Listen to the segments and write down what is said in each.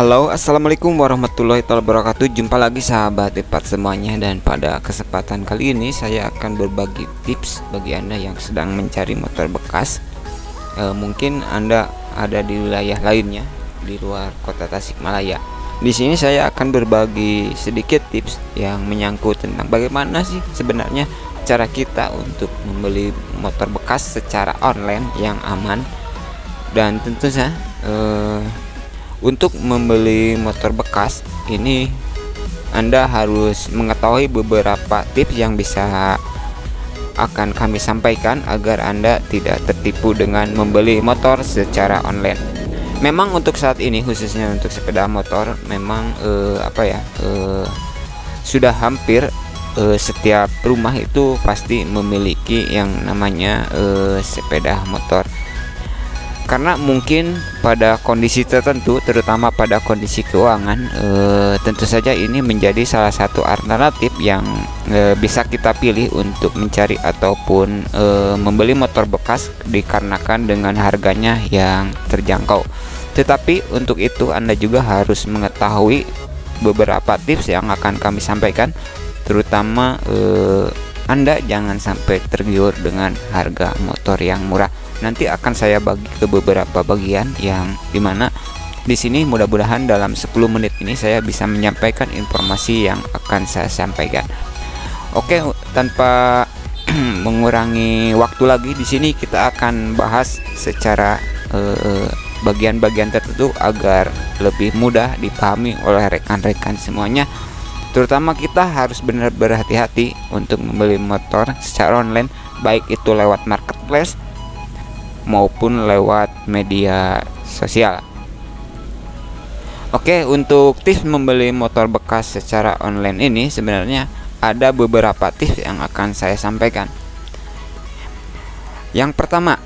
Halo, assalamualaikum warahmatullahi wabarakatuh. Jumpa lagi sahabat Ipat semuanya, dan pada kesempatan kali ini saya akan berbagi tips bagi Anda yang sedang mencari motor bekas. Mungkin Anda ada di wilayah lainnya di luar kota Tasikmalaya. Di sini saya akan berbagi sedikit tips yang menyangkut tentang bagaimana sih sebenarnya cara kita untuk membeli motor bekas secara online yang aman. Dan tentu saja untuk membeli motor bekas ini Anda harus mengetahui beberapa tips yang bisa akan kami sampaikan agar Anda tidak tertipu dengan membeli motor secara online. Memang untuk saat ini khususnya untuk sepeda motor memang sudah hampir setiap rumah itu pasti memiliki yang namanya sepeda motor. Karena mungkin pada kondisi tertentu, terutama pada kondisi keuangan, tentu saja ini menjadi salah satu alternatif yang bisa kita pilih untuk mencari ataupun membeli motor bekas, dikarenakan dengan harganya yang terjangkau. Tetapi untuk itu Anda juga harus mengetahui beberapa tips yang akan kami sampaikan, terutama Anda jangan sampai tergiur dengan harga motor yang murah. Nanti akan saya bagi ke beberapa bagian yang dimana di sini mudah-mudahan dalam 10 menit ini saya bisa menyampaikan informasi yang akan saya sampaikan. Oke, tanpa mengurangi waktu lagi, di sini kita akan bahas secara bagian-bagian tertentu agar lebih mudah dipahami oleh rekan-rekan semuanya. Terutama kita harus benar berhati-hati untuk membeli motor secara online, baik itu lewat marketplace maupun lewat media sosial. Oke, untuk tips membeli motor bekas secara online ini sebenarnya ada beberapa tips yang akan saya sampaikan. Yang pertama,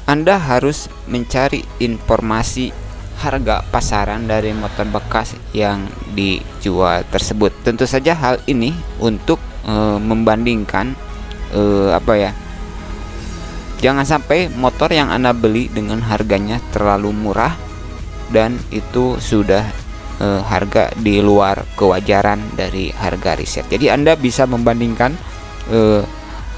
Anda harus mencari informasi harga pasaran dari motor bekas yang dijual tersebut. Tentu saja hal ini untuk membandingkan jangan sampai motor yang Anda beli dengan harganya terlalu murah dan itu sudah harga di luar kewajaran dari harga riset. Jadi Anda bisa membandingkan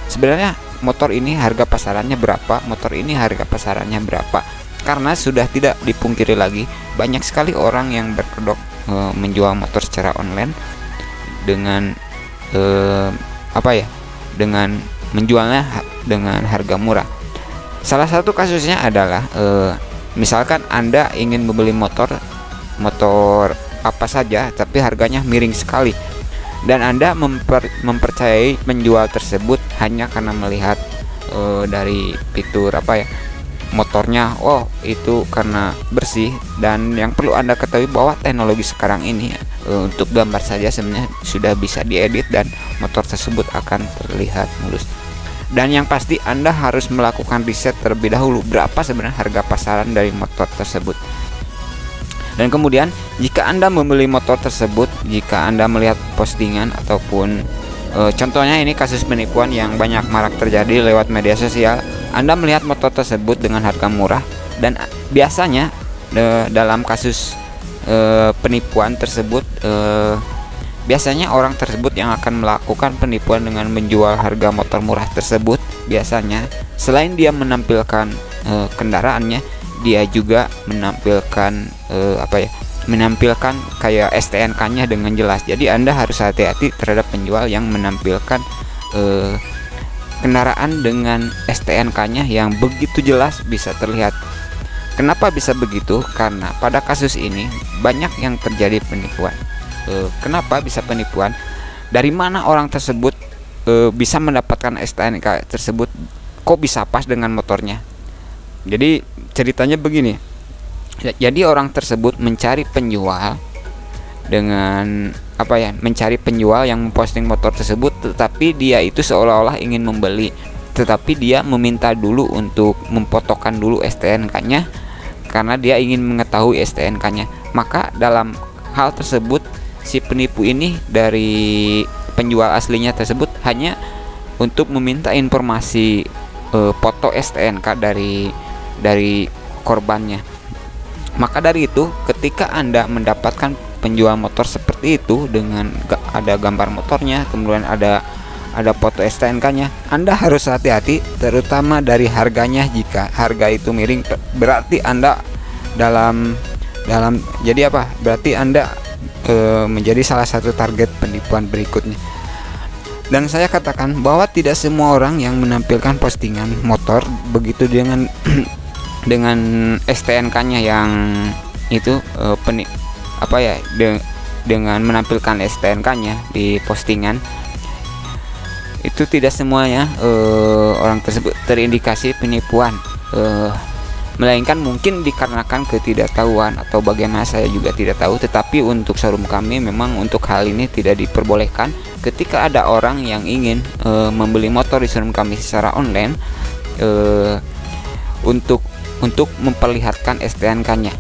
sebenarnya motor ini harga pasarannya berapa, motor ini harga pasarannya berapa. Karena sudah tidak dipungkiri lagi, banyak sekali orang yang berkedok menjual motor secara online dengan dengan menjualnya dengan harga murah. Salah satu kasusnya adalah misalkan Anda ingin membeli motor apa saja tapi harganya miring sekali, dan Anda mempercayai penjual tersebut hanya karena melihat dari fitur motornya, oh itu karena bersih. Dan yang perlu Anda ketahui bahwa teknologi sekarang ini untuk gambar saja sebenarnya sudah bisa diedit dan motor tersebut akan terlihat mulus. Dan yang pasti Anda harus melakukan riset terlebih dahulu berapa sebenarnya harga pasaran dari motor tersebut. Dan kemudian jika Anda membeli motor tersebut, jika Anda melihat postingan ataupun contohnya ini kasus penipuan yang banyak marak terjadi lewat media sosial, Anda melihat motor tersebut dengan harga murah, dan biasanya dalam kasus penipuan tersebut biasanya orang tersebut yang akan melakukan penipuan dengan menjual harga motor murah tersebut, biasanya selain dia menampilkan kendaraannya, dia juga menampilkan menampilkan kayak STNK-nya dengan jelas. Jadi Anda harus hati-hati terhadap penjual yang menampilkan kendaraan dengan STNK-nya yang begitu jelas bisa terlihat. Kenapa bisa begitu? Karena pada kasus ini banyak yang terjadi penipuan. Kenapa bisa penipuan? Dari mana orang tersebut bisa mendapatkan STNK tersebut? Kok bisa pas dengan motornya? Jadi ceritanya begini. Jadi orang tersebut mencari penjual dengan mencari penjual yang memposting motor tersebut, tetapi dia itu seolah-olah ingin membeli, tetapi dia meminta dulu untuk memfotokan dulu STNK-nya karena dia ingin mengetahui STNK-nya. Maka dalam hal tersebut si penipu ini dari penjual aslinya tersebut hanya untuk meminta informasi foto STNK dari korbannya. Maka dari itu, ketika Anda mendapatkan penjual motor seperti itu dengan ada gambar motornya, kemudian ada foto STNK-nya, Anda harus hati-hati, terutama dari harganya. Jika harga itu miring, berarti Anda dalam jadi apa? Berarti Anda menjadi salah satu target penipuan berikutnya. Dan saya katakan bahwa tidak semua orang yang menampilkan postingan motor begitu dengan dengan STNK-nya yang itu dengan menampilkan STNK-nya di postingan, itu tidak semuanya orang tersebut terindikasi penipuan, melainkan mungkin dikarenakan ketidaktahuan atau bagaimana, saya juga tidak tahu. Tetapi untuk showroom kami memang untuk hal ini tidak diperbolehkan. Ketika ada orang yang ingin membeli motor di showroom kami secara online, untuk memperlihatkan STNK-nya,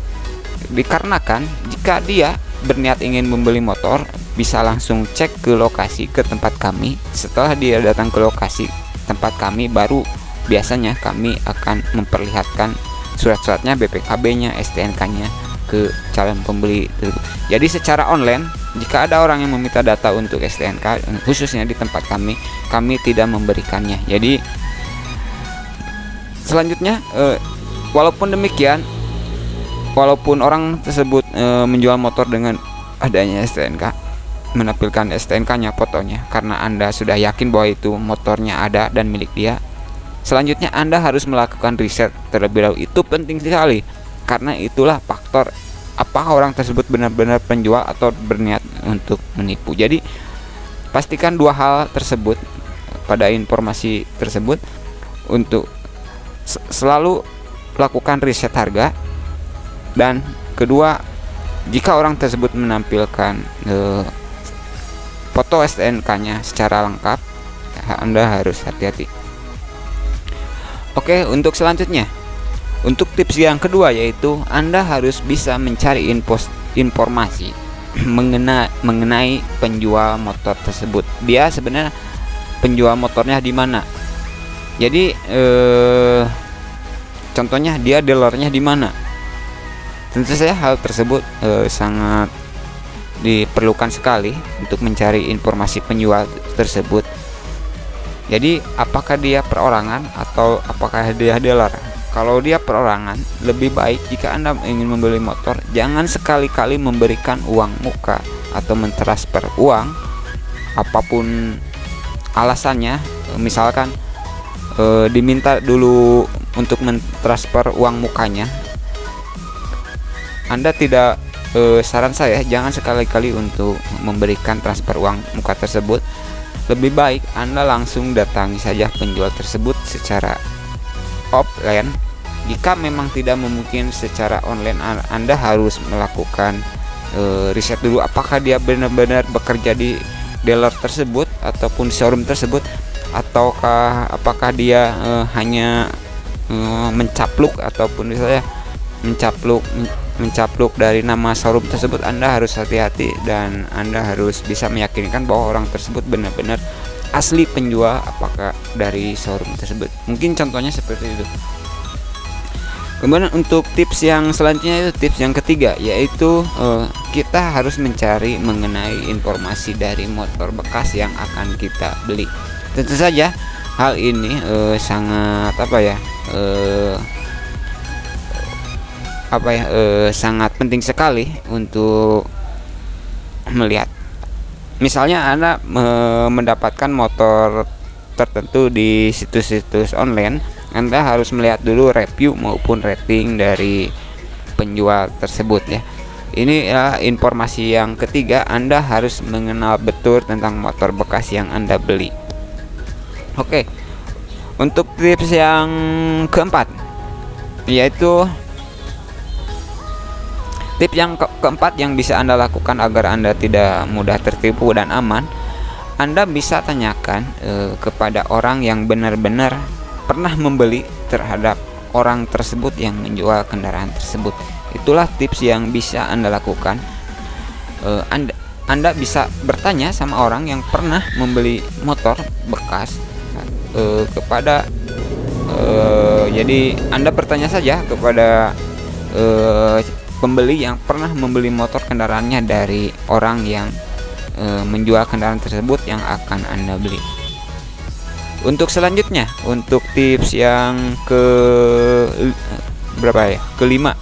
dikarenakan jika dia berniat ingin membeli motor, bisa langsung cek ke lokasi, ke tempat kami. Setelah dia datang ke lokasi tempat kami, baru biasanya kami akan memperlihatkan surat-suratnya, BPKB-nya, STNK-nya ke calon pembeli. Jadi secara online, jika ada orang yang meminta data untuk STNK khususnya di tempat kami tidak memberikannya. Jadi selanjutnya, walaupun demikian, walaupun orang tersebut menjual motor dengan adanya STNK, menampilkan STNK-nya, fotonya, karena Anda sudah yakin bahwa itu motornya ada dan milik dia, selanjutnya Anda harus melakukan riset terlebih dahulu. Itu penting sekali, karena itulah faktor apakah orang tersebut benar-benar penjual atau berniat untuk menipu. Jadi pastikan dua hal tersebut pada informasi tersebut, untuk selalu lakukan riset harga, dan kedua, jika orang tersebut menampilkan foto STNK-nya secara lengkap, Anda harus hati-hati. Oke, untuk selanjutnya, untuk tips yang kedua, yaitu Anda harus bisa mencari informasi mengenai penjual motor tersebut. Dia sebenarnya penjual motornya di mana. Jadi contohnya dia dealernya di mana. Tentu saja hal tersebut sangat diperlukan sekali untuk mencari informasi penjual tersebut. Jadi apakah dia perorangan atau apakah dia dealer? Kalau dia perorangan, lebih baik jika Anda ingin membeli motor, jangan sekali-kali memberikan uang muka atau mentransfer uang, apapun alasannya. Misalkan diminta dulu untuk mentransfer uang mukanya, Anda tidak, saran saya jangan sekali-kali untuk memberikan transfer uang muka tersebut. Lebih baik Anda langsung datangi saja penjual tersebut secara offline. Jika memang tidak memungkinkan secara online, Anda harus melakukan riset dulu, apakah dia benar-benar bekerja di dealer tersebut ataupun showroom tersebut, ataukah apakah dia hanya mencapluk ataupun misalnya mencapluk dari nama showroom tersebut. Anda harus hati-hati dan Anda harus bisa meyakinkan bahwa orang tersebut benar-benar asli penjual, apakah dari showroom tersebut. Mungkin contohnya seperti itu. Kemudian untuk tips yang selanjutnya, itu tips yang ketiga, yaitu kita harus mencari mengenai informasi dari motor bekas yang akan kita beli. Tentu saja hal ini sangat sangat penting sekali untuk melihat. Misalnya Anda mendapatkan motor tertentu di situs-situs online, Anda harus melihat dulu review maupun rating dari penjual tersebut ya. Ini informasi yang ketiga, Anda harus mengenal betul tentang motor bekas yang Anda beli. Oke. Untuk tips yang keempat, yaitu tips yang keempat yang bisa Anda lakukan agar Anda tidak mudah tertipu dan aman, Anda bisa tanyakan kepada orang yang benar-benar pernah membeli terhadap orang tersebut yang menjual kendaraan tersebut. Itulah tips yang bisa Anda lakukan. Anda bisa bertanya sama orang yang pernah membeli motor bekas jadi Anda bertanya saja kepada pembeli yang pernah membeli motor kendaraannya dari orang yang menjual kendaraan tersebut yang akan Anda beli. Untuk selanjutnya, untuk tips yang kelima.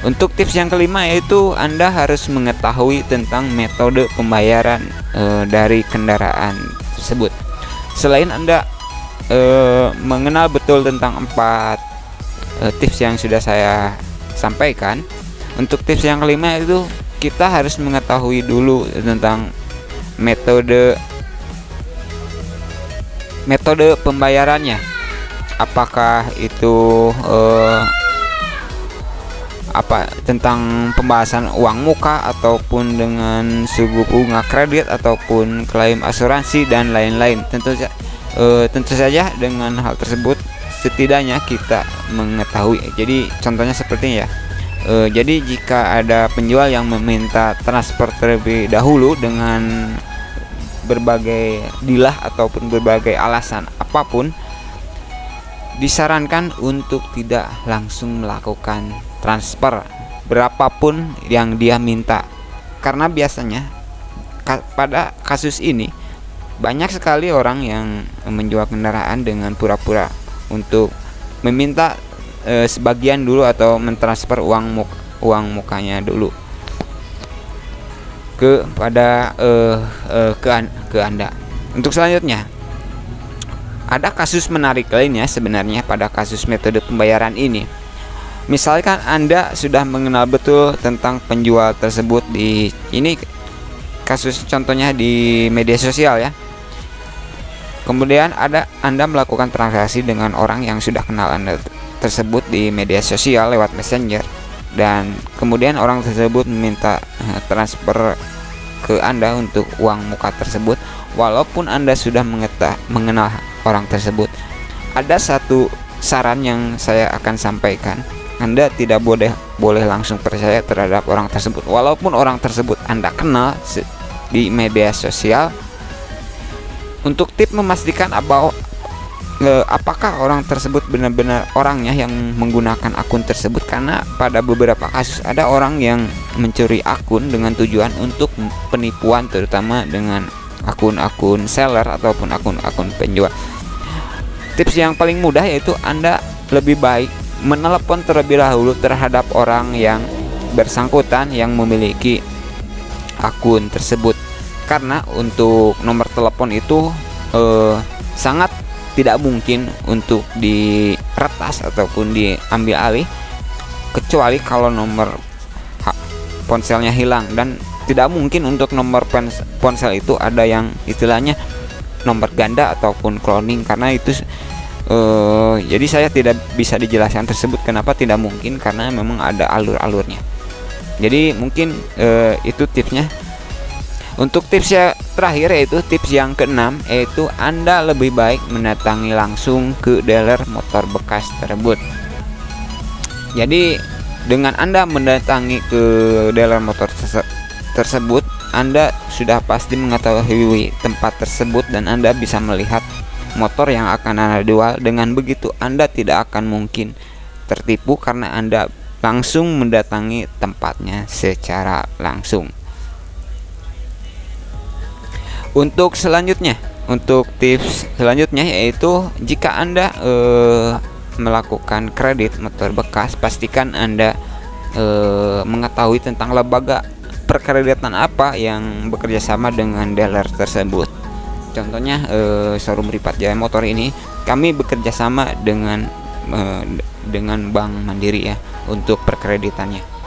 Untuk tips yang kelima yaitu Anda harus mengetahui tentang metode pembayaran dari kendaraan tersebut. Selain Anda mengenal betul tentang 4 tips yang sudah saya sampaikan, untuk tips yang kelima itu kita harus mengetahui dulu tentang metode pembayarannya. Apakah itu tentang pembahasan uang muka ataupun dengan suku bunga kredit ataupun klaim asuransi dan lain-lain. Tentu saja dengan hal tersebut setidaknya kita mengetahui. Jadi contohnya seperti ya. Jadi jika ada penjual yang meminta transfer terlebih dahulu dengan berbagai dilah ataupun berbagai alasan apapun, disarankan untuk tidak langsung melakukan transfer berapapun yang dia minta, karena biasanya pada kasus ini banyak sekali orang yang menjual kendaraan dengan pura-pura untuk meminta sebagian dulu atau mentransfer uang mukanya dulu ke Anda. Untuk selanjutnya, ada kasus menarik lainnya sebenarnya pada kasus metode pembayaran ini. Misalkan Anda sudah mengenal betul tentang penjual tersebut ini kasus contohnya di media sosial ya. Kemudian Anda melakukan transaksi dengan orang yang sudah kenal Anda tersebut di media sosial lewat Messenger, dan kemudian orang tersebut meminta transfer ke Anda untuk uang muka tersebut. Walaupun Anda sudah mengenal orang tersebut, ada satu saran yang saya akan sampaikan. Anda tidak boleh langsung percaya terhadap orang tersebut, walaupun orang tersebut Anda kenal di media sosial. Untuk tip memastikan apakah orang tersebut benar-benar orangnya yang menggunakan akun tersebut, karena pada beberapa kasus ada orang yang mencuri akun dengan tujuan untuk penipuan, terutama dengan akun-akun seller ataupun akun-akun penjual. Tips yang paling mudah yaitu Anda lebih baik menelepon terlebih dahulu terhadap orang yang bersangkutan yang memiliki akun tersebut, karena untuk nomor telepon itu sangat tidak mungkin untuk diretas ataupun diambil alih, kecuali kalau nomor ponselnya hilang, dan tidak mungkin untuk nomor ponsel itu ada yang istilahnya nomor ganda ataupun cloning, karena itu jadi saya tidak bisa dijelaskan tersebut kenapa tidak mungkin, karena memang ada alur-alurnya. Jadi mungkin itu tipsnya. Untuk tips yang terakhir yaitu tips yang keenam, yaitu Anda lebih baik mendatangi langsung ke dealer motor bekas tersebut. Jadi dengan Anda mendatangi ke dealer motor tersebut, Anda sudah pasti mengetahui tempat tersebut dan Anda bisa melihat motor yang akan Anda jual. Dengan begitu Anda tidak akan mungkin tertipu karena Anda langsung mendatangi tempatnya secara langsung. Untuk tips selanjutnya yaitu jika Anda melakukan kredit motor bekas, pastikan Anda mengetahui tentang lembaga perkreditan apa yang bekerja sama dengan dealer tersebut. Contohnya showroom Ripat Jaya Motor ini kami bekerja sama dengan Bank Mandiri ya untuk perkreditannya.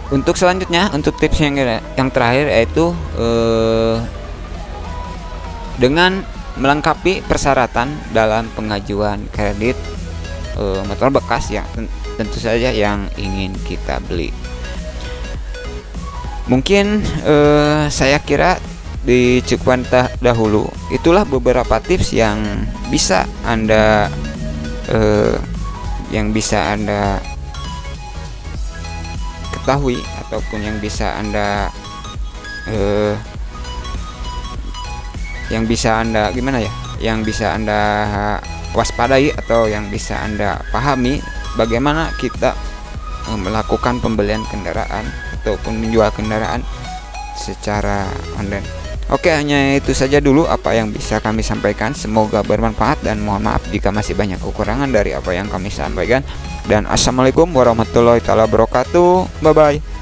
Untuk selanjutnya, untuk tips yang terakhir yaitu dengan melengkapi persyaratan dalam pengajuan kredit motor bekas yang tentu saja yang ingin kita beli. Mungkin saya kira dicukupkan dahulu. Itulah beberapa tips yang bisa Anda ketahui ataupun yang bisa Anda waspadai atau yang bisa Anda pahami bagaimana kita melakukan pembelian kendaraan ataupun menjual kendaraan secara online. Oke, hanya itu saja dulu apa yang bisa kami sampaikan. Semoga bermanfaat dan mohon maaf jika masih banyak kekurangan dari apa yang kami sampaikan. Dan assalamualaikum warahmatullahi wabarakatuh. Bye bye.